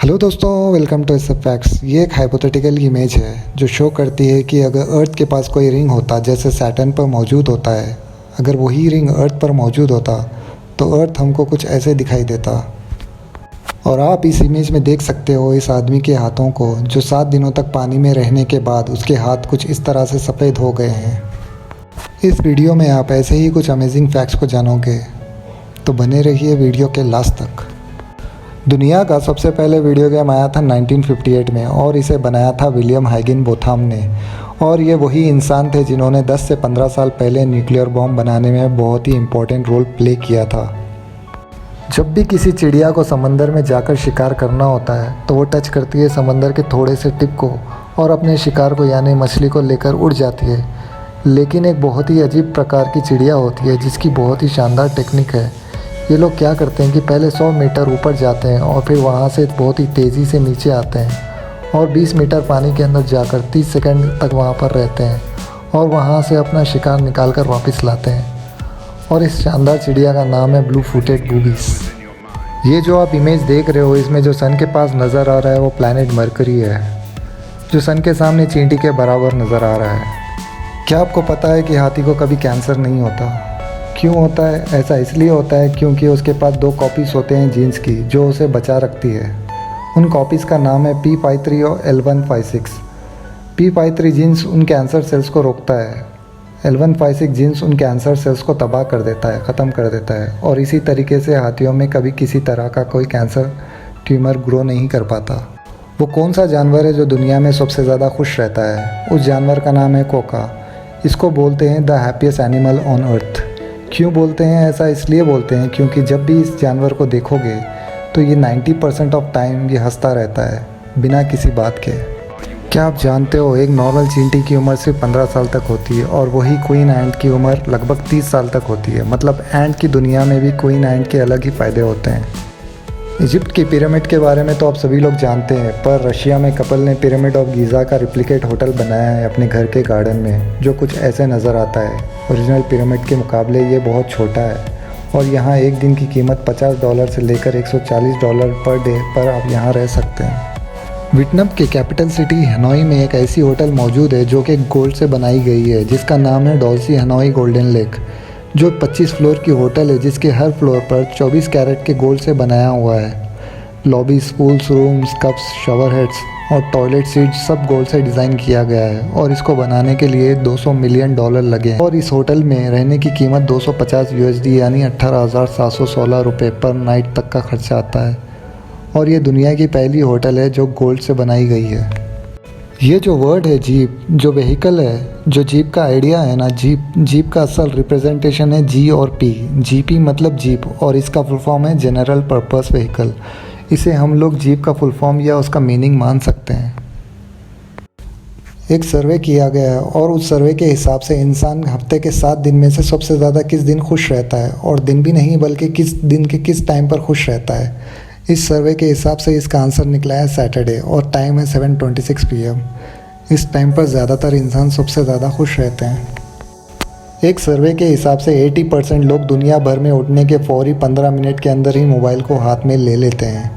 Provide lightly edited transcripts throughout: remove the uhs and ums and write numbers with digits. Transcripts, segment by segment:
Hello दोस्तों, welcome to S facts. ये एक हाइपोथेटिकल इमेज है जो शो करती है कि अगर अर्थ के पास कोई रिंग होता जैसे सैटर्न पर मौजूद होता है, अगर वही रिंग अर्थ पर मौजूद होता तो अर्थ हमको कुछ ऐसे दिखाई देता। और आप इस इमेज में देख सकते हो इस आदमी के हाथों को, जो 7 दिनों तक पानी में रहने के बाद उसके हाथ कुछ इस तरह से सफ़ेद हो गए हैं। इस वीडियो में आप ऐसे ही कुछ अमेजिंग फैक्ट्स को जानोगे, तो बने रहिए वीडियो के लास्ट तक। दुनिया का सबसे पहले वीडियो गेम आया था 1958 में और इसे बनाया था विलियम हिगिनबोथम ने। और ये वही इंसान थे जिन्होंने 10 से 15 साल पहले न्यूक्लियर बॉम्ब बनाने में बहुत ही इम्पोर्टेंट रोल प्ले किया था। जब भी किसी चिड़िया को समंदर में जाकर शिकार करना होता है तो वो टच करती है समंदर के थोड़े से टिप को और अपने शिकार को यानी मछली को लेकर उड़ जाती है। लेकिन एक बहुत ही अजीब प्रकार की चिड़िया होती है जिसकी बहुत ही शानदार टेक्निक है। ये लोग क्या करते हैं कि पहले 100 मीटर ऊपर जाते हैं और फिर वहाँ से बहुत ही तेज़ी से नीचे आते हैं और 20 मीटर पानी के अंदर जाकर 30 सेकंड तक वहाँ पर रहते हैं और वहाँ से अपना शिकार निकाल कर वापस लाते हैं। और इस शानदार चिड़िया का नाम है ब्लू फुटेड बूबीज। ये जो आप इमेज देख रहे हो, इसमें जो सन के पास नज़र आ रहा है वो प्लैनेट मरकरी है, जो सन के सामने चींटी के बराबर नज़र आ रहा है। क्या आपको पता है कि हाथी को कभी कैंसर नहीं होता? क्यों होता है? ऐसा इसलिए होता है क्योंकि उसके पास 2 कॉपीज़ होते हैं जीन्स की जो उसे बचा रखती है। उन कॉपीज़ का नाम है P53 और L156। P53 जीन्स उन कैंसर सेल्स को रोकता है, L156 जीन्स उन कैंसर सेल्स को तबाह कर देता है, ख़त्म कर देता है। और इसी तरीके से हाथियों में कभी किसी तरह का कोई कैंसर ट्यूमर ग्रो नहीं कर पाता। वो कौन सा जानवर है जो दुनिया में सबसे ज़्यादा खुश रहता है? उस जानवर का नाम है कोका। इसको बोलते हैं the happiest animal on earth. क्यों बोलते हैं ऐसा? इसलिए बोलते हैं क्योंकि जब भी इस जानवर को देखोगे तो ये 90% ऑफ टाइम ये हंसता रहता है बिना किसी बात के। क्या आप जानते हो एक नॉर्मल चींटी की उम्र सिर्फ 15 साल तक होती है और वही क्वीन एंट की उम्र लगभग 30 साल तक होती है। मतलब एंट की दुनिया में भी क्वीन एंट के अलग ही फ़ायदे होते हैं। इजिप्ट की पिरामिड के बारे में तो आप सभी लोग जानते हैं, पर रशिया में कपल ने पिरामिड ऑफ गीज़ा का रिप्लिकेट होटल बनाया है अपने घर के गार्डन में, जो कुछ ऐसे नज़र आता है। ओरिजिनल पिरामिड के मुकाबले ये बहुत छोटा है और यहाँ एक दिन की कीमत $50 से लेकर $140 पर डे पर आप यहाँ रह सकते हैं। वियतनाम के कैपिटल सिटी हनोई में एक ऐसी होटल मौजूद है जो कि गोल्ड से बनाई गई है, जिसका नाम है डॉल्सी हनोई गोल्डन लेक, जो 25 फ्लोर की होटल है जिसके हर फ्लोर पर 24 कैरेट के गोल्ड से बनाया हुआ है। Lobbies, pools, rooms, cups, shower heads और टॉयलेट सीट सब गोल्ड से डिज़ाइन किया गया है और इसको बनाने के लिए $200 मिलियन लगे। और इस होटल में रहने की कीमत $250 यानी 18,716 रुपये पर नाइट तक का खर्चा आता है। और ये दुनिया की पहली होटल है जो गोल्ड से बनाई गई है। ये जो वर्ड है जीप, जो व्हीकल है, जो जीप का आइडिया है ना, जीप का असल रिप्रेजेंटेशन है G और P। GP मतलब जीप और इसका फुल फॉर्म है जनरल पर्पस व्हीकल। इसे हम लोग जीप का फुल फॉर्म या उसका मीनिंग मान सकते हैं। एक सर्वे किया गया है और उस सर्वे के हिसाब से इंसान हफ्ते के 7 दिन में से सबसे ज़्यादा किस दिन खुश रहता है, और दिन भी नहीं बल्कि किस दिन के किस टाइम पर खुश रहता है। इस सर्वे के हिसाब से इसका आंसर निकला है सैटरडे और टाइम है 7:26 PM। इस टाइम पर ज़्यादातर इंसान सबसे ज़्यादा खुश रहते हैं। एक सर्वे के हिसाब से 80% लोग दुनिया भर में उठने के फौरी 15 मिनट के अंदर ही मोबाइल को हाथ में ले लेते हैं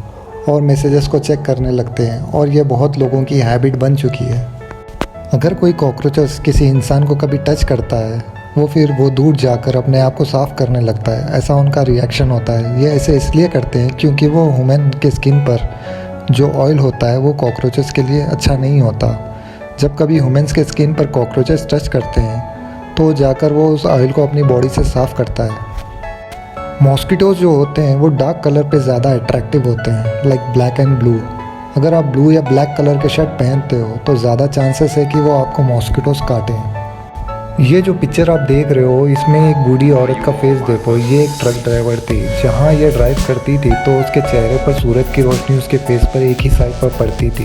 और मैसेजेस को चेक करने लगते हैं, और यह बहुत लोगों की हैबिट बन चुकी है। अगर कोई कॉकरोचेस किसी इंसान को कभी टच करता है फिर वो दूर जाकर अपने आप को साफ़ करने लगता है, ऐसा उनका रिएक्शन होता है। ये ऐसे इसलिए करते हैं क्योंकि वो ह्यूमन के स्किन पर जो ऑयल होता है वो कॉकरोचेस के लिए अच्छा नहीं होता। जब कभी ह्यूमन्स के स्किन पर कॉकरोचेस टच करते हैं तो जाकर वो उस ऑयल को अपनी बॉडी से साफ़ करता है। मॉस्किटोज़ जो होते हैं वो डार्क कलर पे ज़्यादा अट्रैक्टिव होते हैं, लाइक ब्लैक एंड ब्लू। अगर आप ब्लू या ब्लैक कलर के शर्ट पहनते हो तो ज़्यादा चांसेस है कि वो आपको मॉस्किटोज़ काटें। ये जो पिक्चर आप देख रहे हो, इसमें एक बूढ़ी औरत का फेस देखो। ये एक ट्रक ड्राइवर थी। जहाँ ये ड्राइव करती थी तो उसके चेहरे पर सूरज की रोशनी उसके फेस पर एक ही साइड पर पड़ती थी।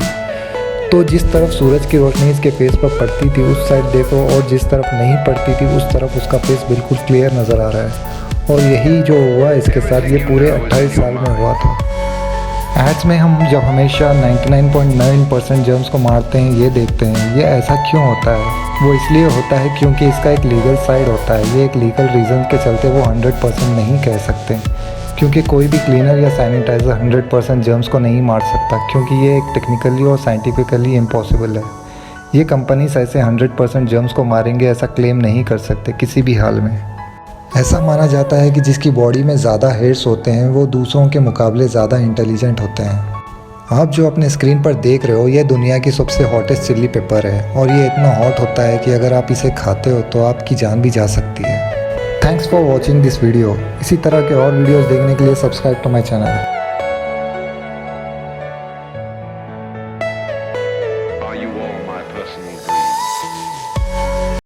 तो जिस तरफ सूरज की रोशनी इसके फेस पर पड़ती थी उस साइड देखो, और जिस तरफ नहीं पड़ती थी उस तरफ उसका फेस बिल्कुल क्लियर नज़र आ रहा है। और यही जो हुआ इसके साथ, ये पूरे 28 साल में हुआ था। एड्स में हम जब हमेशा 99.9% जर्म्स को मारते हैं ये देखते हैं, ये ऐसा क्यों होता है? वो इसलिए होता है क्योंकि इसका एक लीगल साइड होता है। ये एक लीगल रीज़न के चलते वो 100% नहीं कह सकते। क्योंकि कोई भी क्लीनर या सैनिटाइज़र 100% जर्म्स को नहीं मार सकता, क्योंकि ये एक टेक्निकली और साइंटिफिकली इम्पॉसिबल है। ये कंपनीज ऐसे 100% जर्म्स को मारेंगे ऐसा क्लेम नहीं कर सकते किसी भी हाल में। ऐसा माना जाता है कि जिसकी बॉडी में ज़्यादा हेयर्स होते हैं वो दूसरों के मुकाबले ज़्यादा इंटेलिजेंट होते हैं। आप जो अपने स्क्रीन पर देख रहे हो ये दुनिया की सबसे हॉटेस्ट चिली पेपर है और ये इतना हॉट होता है कि अगर आप इसे खाते हो तो आपकी जान भी जा सकती है। Thanks for watching this video. इसी तरह के और वीडियोस देखने के लिए सब्सक्राइब टू माई चैनल।